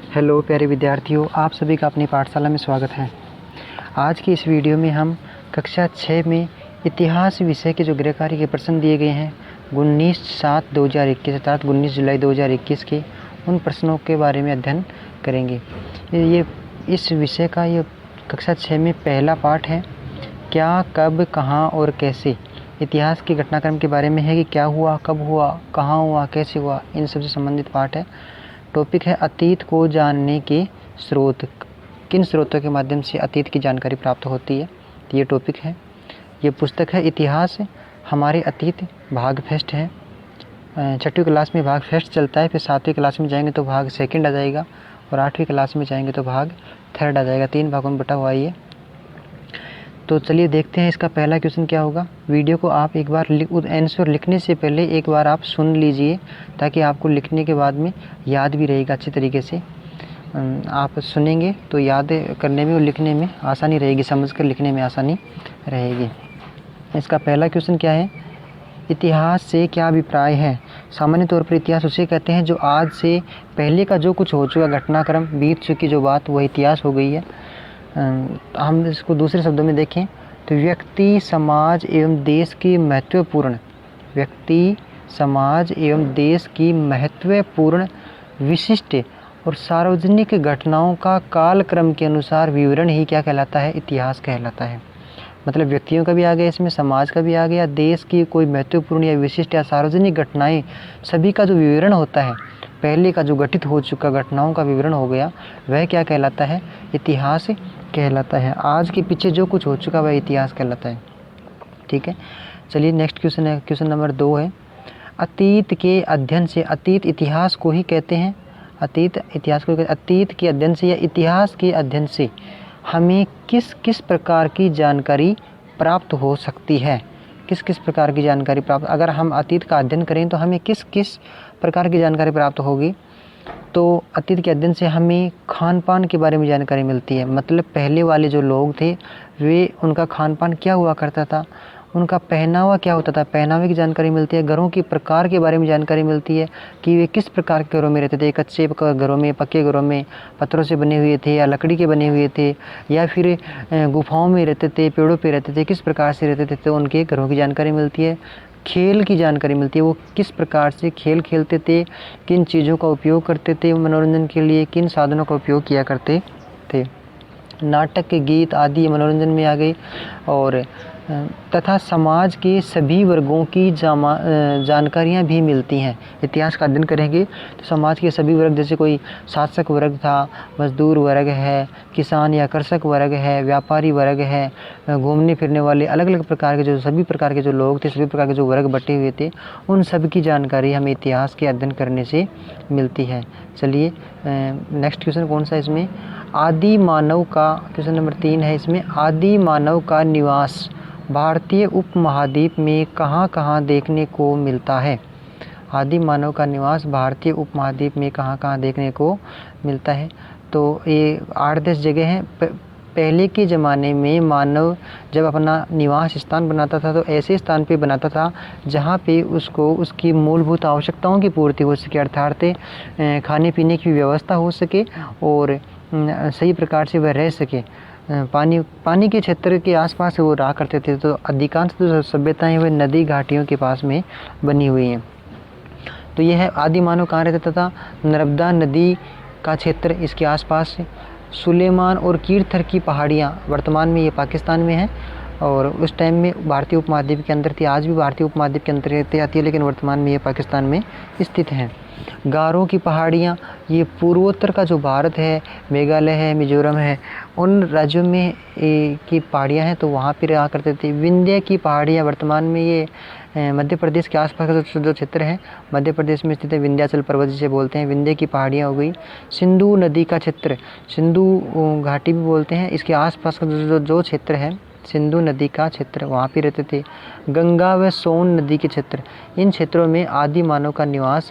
Hello प्यारे विद्यार्थियों, आप सभी का अपनी पाठशाला में स्वागत है। आज की इस वीडियो में हम कक्षा 6 में इतिहास विषय के जो गृह कार्य के प्रश्न दिए गए हैं 19/7/2021 अर्थात 19 जुलाई 2021 के उन प्रश्नों के बारे में अध्ययन करेंगे। ये इस विषय का ये कक्षा 6 में पहला पाठ है। क्या, कब, कहाँ और कैसे। इतिहास के घटनाक्रम के बारे में है कि क्या हुआ, कब हुआ, कहाँ हुआ, कैसे हुआ, इन सबसे संबंधित पाठ है। टॉपिक है अतीत को जानने के स्रोत। किन स्रोतों के माध्यम से अतीत की जानकारी प्राप्त होती है, तो ये टॉपिक है। ये पुस्तक है इतिहास हमारे अतीत, भाग फर्स्ट है। 6वीं क्लास में भाग फर्स्ट चलता है, फिर 7वीं क्लास में जाएंगे तो भाग सेकंड आ जाएगा और 8वीं क्लास में जाएंगे तो भाग थर्ड आ जाएगा। 3 भागों में बटा हुआ ये। तो चलिए देखते हैं इसका पहला क्वेश्चन क्या होगा। वीडियो को आप एक बार आंसर लिखने से पहले एक बार आप सुन लीजिए ताकि आपको लिखने के बाद में याद भी रहेगा अच्छी तरीके से। आप सुनेंगे तो याद करने में और लिखने में आसानी रहेगी, समझकर लिखने में आसानी रहेगी। इसका पहला क्वेश्चन क्या है, इतिहास से क्या अभिप्राय है। सामान्य तौर पर इतिहास उसे कहते हैं जो आज से पहले का जो कुछ हो चुका घटनाक्रम, बीत चुकी जो बात, वह इतिहास हो गई है। हम इसको दूसरे शब्दों में देखें तो व्यक्ति, समाज एवं देश की महत्वपूर्ण विशिष्ट और सार्वजनिक घटनाओं का कालक्रम के अनुसार विवरण ही क्या कहलाता है, इतिहास कहलाता है। मतलब व्यक्तियों का भी आ गया इसमें, समाज का भी आ गया, देश की कोई महत्वपूर्ण या विशिष्ट या सार्वजनिक घटनाएं, सभी का जो विवरण होता है, पहले का जो घटित हो चुका घटनाओं का विवरण हो गया, वह क्या कहलाता है, इतिहास कहलाता है। आज के पीछे जो कुछ हो चुका वह इतिहास कहलाता है। ठीक है, चलिए नेक्स्ट क्वेश्चन है, क्वेश्चन नंबर 2 है। अतीत के अध्ययन से, अतीत इतिहास को ही कहते हैं, अतीत के अध्ययन से या इतिहास के अध्ययन से हमें किस किस प्रकार की जानकारी प्राप्त हो सकती है। किस किस प्रकार की जानकारी प्राप्त, अगर हम अतीत का अध्ययन करें तो हमें किस किस प्रकार की जानकारी प्राप्त होगी। तो अतीत के अध्ययन से हमें खान पान के बारे में जानकारी मिलती है। मतलब पहले वाले जो लोग थे वे, उनका खान पान क्या हुआ करता था, उनका पहनावा क्या होता था, पहनावे की जानकारी मिलती है। घरों के प्रकार के बारे में जानकारी मिलती है कि वे किस प्रकार के घरों में रहते थे, कच्चे घरों में, पक्के घरों में, पत्थरों से बने हुए थे या लकड़ी के बने हुए थे, या फिर गुफाओं में रहते थे, पेड़ों पे रहते थे, किस प्रकार से रहते थे, तो उनके घरों की जानकारी मिलती है। खेल की जानकारी मिलती है, वो किस प्रकार से खेल खेलते थे, किन चीज़ों का उपयोग करते थे मनोरंजन के लिए, किन साधनों का उपयोग किया करते थे। नाटक के गीत आदि मनोरंजन में आ गए। और तथा समाज के सभी वर्गों की जानकारियाँ भी मिलती हैं। इतिहास का अध्ययन करेंगे तो समाज के सभी वर्ग, जैसे कोई शासक वर्ग था, मजदूर वर्ग है, किसान या कृषक वर्ग है, व्यापारी वर्ग है, घूमने फिरने वाले, अलग अलग प्रकार के जो सभी प्रकार के जो लोग थे, सभी प्रकार के जो वर्ग बटे हुए थे, उन सब की जानकारी हमें इतिहास के अध्ययन करने से मिलती है। चलिए नेक्स्ट क्वेश्चन कौन सा इसमें, आदि मानव का, क्वेश्चन नंबर 3 है इसमें। आदि मानव का निवास भारतीय उपमहाद्वीप में कहाँ कहाँ देखने को मिलता है। आदि मानव का निवास भारतीय उपमहाद्वीप में कहाँ कहाँ देखने को मिलता है। तो ये 8-10 जगह हैं। पहले के ज़माने में मानव जब अपना निवास स्थान बनाता था तो ऐसे स्थान पे बनाता था जहाँ पे उसको उसकी मूलभूत आवश्यकताओं की पूर्ति हो सके, अर्थात खाने पीने की व्यवस्था हो सके और सही प्रकार से वह रह सके। पानी के क्षेत्र के आसपास वो रहा करते थे। तो अधिकांश जो सभ्यताएं वे नदी घाटियों के पास में बनी हुई हैं। तो यह है आदि मानव कहाँ रहता था, नर्मदा नदी का क्षेत्र, इसके आसपास सुलेमान और कीर्थर की पहाड़ियाँ, वर्तमान में ये पाकिस्तान में है और उस टाइम में भारतीय उपमहाद्वीप के अंदर थी। आज भी भारतीय उपमहाद्वीप के अंतर्गत आती है, लेकिन वर्तमान में ये पाकिस्तान में स्थित हैं। गारो की पहाड़ियाँ, ये पूर्वोत्तर का जो भारत है, मेघालय है, मिजोरम है, उन राज्यों में की पहाड़ियाँ हैं, तो वहाँ पर रहा करते थे। विंध्य की पहाड़ियाँ, वर्तमान में ये मध्य प्रदेश के आसपास का जो क्षेत्र है, मध्य प्रदेश में स्थित है, विंध्याचल पर्वत जिसे बोलते हैं, विंध्य की पहाड़ियाँ हो गई। सिंधु नदी का क्षेत्र, सिंधु घाटी भी बोलते हैं, इसके आसपास का जो क्षेत्र है, सिंधु नदी का क्षेत्र, वहाँ पे रहते थे। गंगा व सोन नदी के क्षेत्र, इन क्षेत्रों में आदि मानव का निवास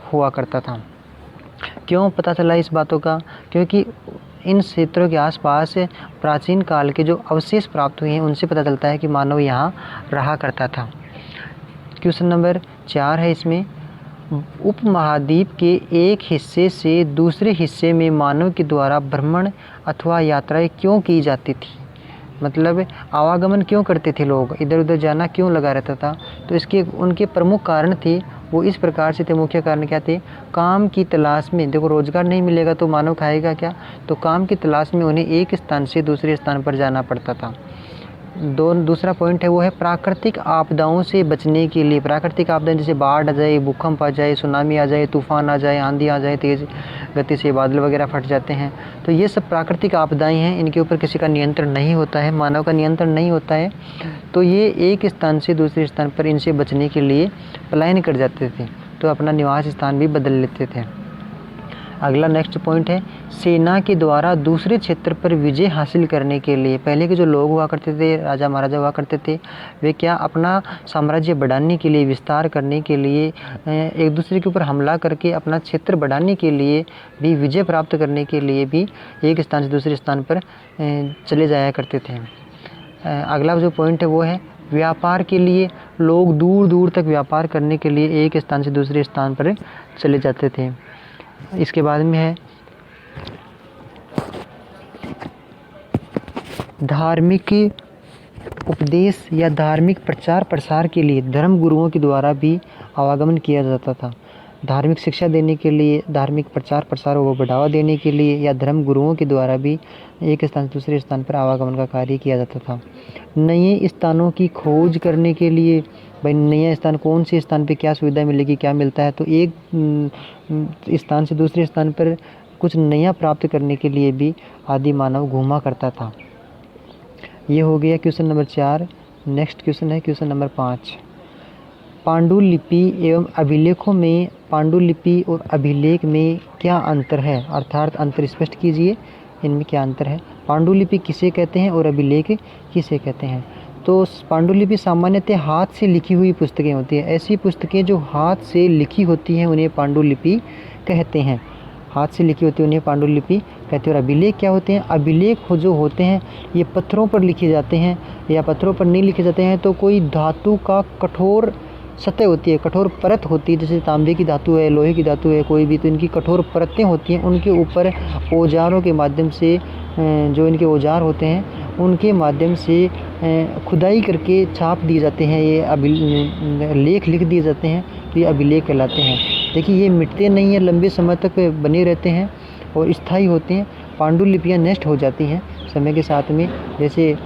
हुआ करता था। क्यों पता चला इस बातों का, क्योंकि इन क्षेत्रों के आसपास प्राचीन काल के जो अवशेष प्राप्त हुए हैं उनसे पता चलता है कि मानव यहाँ रहा करता था। क्वेश्चन नंबर 4 है इसमें, उपमहाद्वीप के एक हिस्से से दूसरे हिस्से में मानव के द्वारा भ्रमण अथवा यात्राएं क्यों की जाती थी? मतलब आवागमन क्यों करते थे लोग, इधर उधर जाना क्यों लगा रहता था? तो इसके उनके प्रमुख कारण थे, वो इस प्रकार से थे। मुख्य कारण क्या थे? काम की तलाश में। देखो, रोजगार नहीं मिलेगा तो मानव खाएगा क्या? तो काम की तलाश में उन्हें एक स्थान से दूसरे स्थान पर जाना पड़ता था। दूसरा पॉइंट है वो है प्राकृतिक आपदाओं से बचने के लिए। प्राकृतिक आपदाएं जैसे बाढ़ आ जाए, भूकंप आ जाए, सुनामी आ जाए, तूफान आ जाए, आंधी आ जाए, तेज़ गति से बादल वगैरह फट जाते हैं, तो ये सब प्राकृतिक आपदाएं हैं। इनके ऊपर किसी का नियंत्रण नहीं होता है, मानव का नियंत्रण नहीं होता है। तो ये एक स्थान से दूसरे स्थान पर इनसे बचने के लिए पलायन कर जाते थे, तो अपना निवास स्थान भी बदल लेते थे। अगला नेक्स्ट पॉइंट है सेना के द्वारा दूसरे क्षेत्र पर विजय हासिल करने के लिए। पहले के जो लोग हुआ करते थे, राजा महाराजा हुआ करते थे, वे क्या अपना साम्राज्य बढ़ाने के लिए, विस्तार करने के लिए, एक दूसरे के ऊपर हमला करके अपना क्षेत्र बढ़ाने के लिए भी, विजय प्राप्त करने के लिए भी एक स्थान से दूसरे स्थान पर चले जाया करते थे। अगला जो पॉइंट है वो है व्यापार के लिए। लोग दूर दूर तक व्यापार करने के लिए एक स्थान से दूसरे स्थान पर चले जाते थे। इसके बाद में है धार्मिक उपदेश या धार्मिक प्रचार प्रसार के लिए धर्म गुरुओं के द्वारा भी आवागमन किया जाता था। धार्मिक शिक्षा देने के लिए, धार्मिक प्रचार प्रसार को बढ़ावा देने के लिए या धर्म गुरुओं के द्वारा भी एक स्थान से दूसरे स्थान पर आवागमन का कार्य किया जाता था। नए स्थानों की खोज करने के लिए, भाई नया स्थान, कौन से स्थान पे क्या सुविधा मिलेगी, क्या मिलता है, तो एक स्थान से दूसरे स्थान पर कुछ नया प्राप्त करने के लिए भी आदि मानव घूमा करता था। ये हो गया क्वेश्चन नंबर 4। नेक्स्ट क्वेश्चन है क्वेश्चन नंबर 5। पांडुलिपि एवं अभिलेखों में पांडुलिपि और अभिलेख में क्या अंतर है? अर्थात अंतर स्पष्ट कीजिए, इनमें क्या अंतर है? पांडुलिपि किसे कहते हैं और अभिलेख किसे कहते हैं? तो पांडुलिपि सामान्यतः हाथ से लिखी हुई पुस्तकें होती हैं। ऐसी पुस्तकें जो हाथ से लिखी होती हैं उन्हें पांडुलिपि कहते हैं। हाथ से लिखी होती है उन्हें पांडुलिपि कहते हैं। और अभिलेख क्या होते हैं? अभिलेख जो होते हैं ये पत्थरों पर लिखे जाते हैं, या पत्थरों पर नहीं लिखे जाते हैं तो कोई धातु का कठोर सतह होती है, कठोर परत होती है, जैसे तांबे की धातु है, लोहे की धातु है, कोई भी, तो इनकी कठोर परतें होती हैं। उनके ऊपर औजारों के माध्यम से, जो इनके औजार होते हैं उनके माध्यम से खुदाई करके छाप दिए जाते हैं, ये लेख लिख दिए जाते हैं, तो ये अभिलेख कहलाते हैं। देखिए, ये मिटते नहीं हैं, लंबे समय तक बने रहते हैं और स्थायी होते हैं। पांडुलिपियाँ नष्ट हो जाती हैं समय के साथ में, जैसे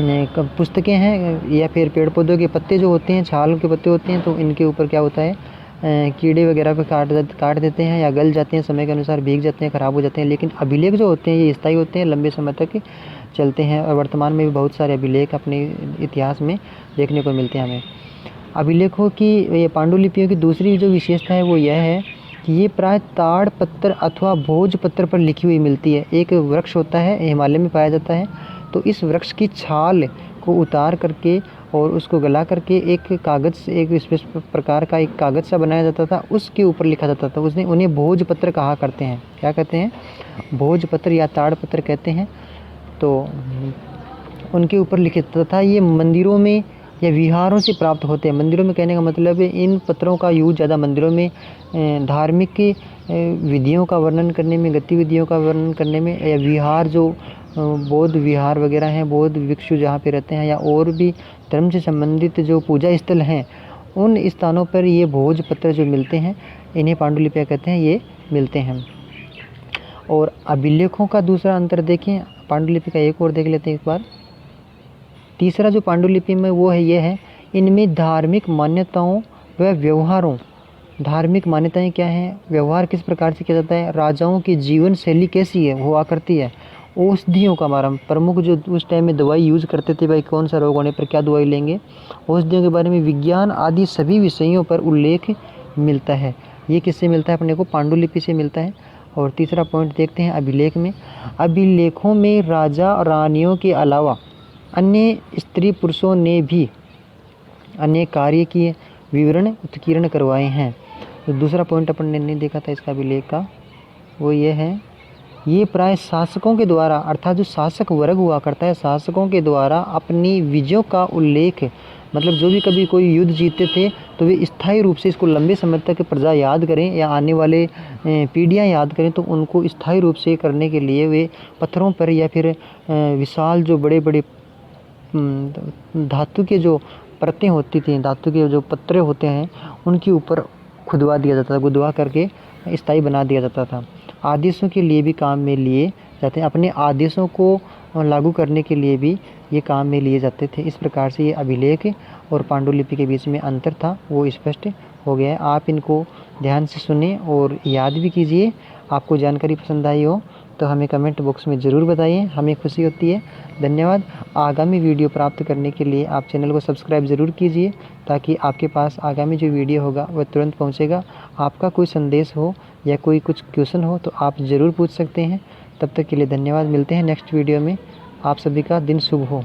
पुस्तकें हैं या फिर पेड़ पौधों के पत्ते जो होते हैं, छाल के पत्ते होते हैं, तो इनके ऊपर क्या होता है, कीड़े वगैरह पे काट देते हैं या गल जाते हैं, समय के अनुसार भीग जाते हैं, ख़राब हो जाते हैं। लेकिन अभिलेख जो होते हैं ये स्थायी होते हैं, लंबे समय तक चलते हैं। और वर्तमान में भी बहुत सारे अभिलेख अपने इतिहास में देखने को मिलते हैं हमें। अभिलेखों की, ये पांडुलिपियों की दूसरी जो विशेषता है वो यह है कि ये प्राय ताड़ पत्थर अथवा भोज पत्थर पर लिखी हुई मिलती है। एक वृक्ष होता है, हिमालय में पाया जाता है, तो इस वृक्ष की छाल को उतार करके और उसको गला करके एक कागज़ से, एक विशेष प्रकार का एक कागज़ सा बनाया जाता था, उसके ऊपर लिखा जाता था। उसने उन्हें भोजपत्र कहा करते हैं। क्या कहते हैं? भोजपत्र या ताड़पत्र कहते हैं। तो उनके ऊपर लिखित था। ये मंदिरों में या विहारों से प्राप्त होते हैं। मंदिरों में कहने का मतलब है इन पत्रों का यूज ज़्यादा मंदिरों में धार्मिक विधियों का वर्णन करने में, गतिविधियों का वर्णन करने में, या विहार जो बौद्ध विहार वगैरह हैं, बौद्ध भिक्षु जहाँ पे रहते हैं, या और भी धर्म से संबंधित जो पूजा स्थल हैं, उन स्थानों पर ये भोजपत्र जो मिलते हैं इन्हें पांडुलिपियाँ कहते हैं, ये मिलते हैं। और अभिलेखों का दूसरा अंतर देखें, पांडुलिपि का एक और देख लेते हैं एक बार। तीसरा जो पांडुलिपि में वो है, ये है इनमें धार्मिक मान्यताओं व व्यवहारों, धार्मिक मान्यताएं क्या हैं, व्यवहार किस प्रकार से किया जाता है, राजाओं की जीवन शैली कैसी है, हुआ करती है, औषधियों का हमारा प्रमुख जो उस टाइम में दवाई यूज़ करते थे, भाई कौन सा रोग होने पर क्या दवाई लेंगे, औषधियों के बारे में, विज्ञान आदि सभी विषयों पर उल्लेख मिलता है। ये किससे मिलता है? अपने को पांडुलिपि से मिलता है। और तीसरा पॉइंट देखते हैं अभिलेख में। अभिलेखों में राजा और रानियों के अलावा अन्य स्त्री पुरुषों ने भी अनेक कार्य किए, विवरण उत्कीर्ण करवाए हैं। तो दूसरा पॉइंट अपन ने नहीं देखा था इसका अभिलेख का, वो ये है, ये प्राय शासकों के द्वारा, अर्थात जो शासक वर्ग हुआ करता है, शासकों के द्वारा अपनी विजयों का उल्लेख, मतलब जो भी कभी कोई युद्ध जीतते थे तो वे स्थायी रूप से इसको लंबे समय तक प्रजा याद करें या आने वाले पीढ़ियाँ याद करें, तो उनको स्थायी रूप से करने के लिए वे पत्थरों पर या फिर विशाल जो बड़े बड़े धातु के जो परतें होती थी, धातु के जो पत्रे होते हैं, उनके ऊपर खुदवा दिया जाता था, गुदवा करके स्थायी बना दिया जाता था। आदेशों के लिए भी काम में लिए जाते हैं, अपने आदेशों को लागू करने के लिए भी ये काम में लिए जाते थे। इस प्रकार से ये अभिलेख और पांडुलिपि के बीच में अंतर था वो स्पष्ट हो गया है। आप इनको ध्यान से सुने और याद भी कीजिए। आपको जानकारी पसंद आई हो तो हमें कमेंट बॉक्स में ज़रूर बताइए, हमें खुशी होती है। धन्यवाद। आगामी वीडियो प्राप्त करने के लिए आप चैनल को सब्सक्राइब ज़रूर कीजिए, ताकि आपके पास आगामी जो वीडियो होगा वह तुरंत पहुंचेगा। आपका कोई संदेश हो या कोई कुछ क्वेश्चन हो तो आप ज़रूर पूछ सकते हैं। तब तक के लिए धन्यवाद। मिलते हैं नेक्स्ट वीडियो में। आप सभी का दिन शुभ हो।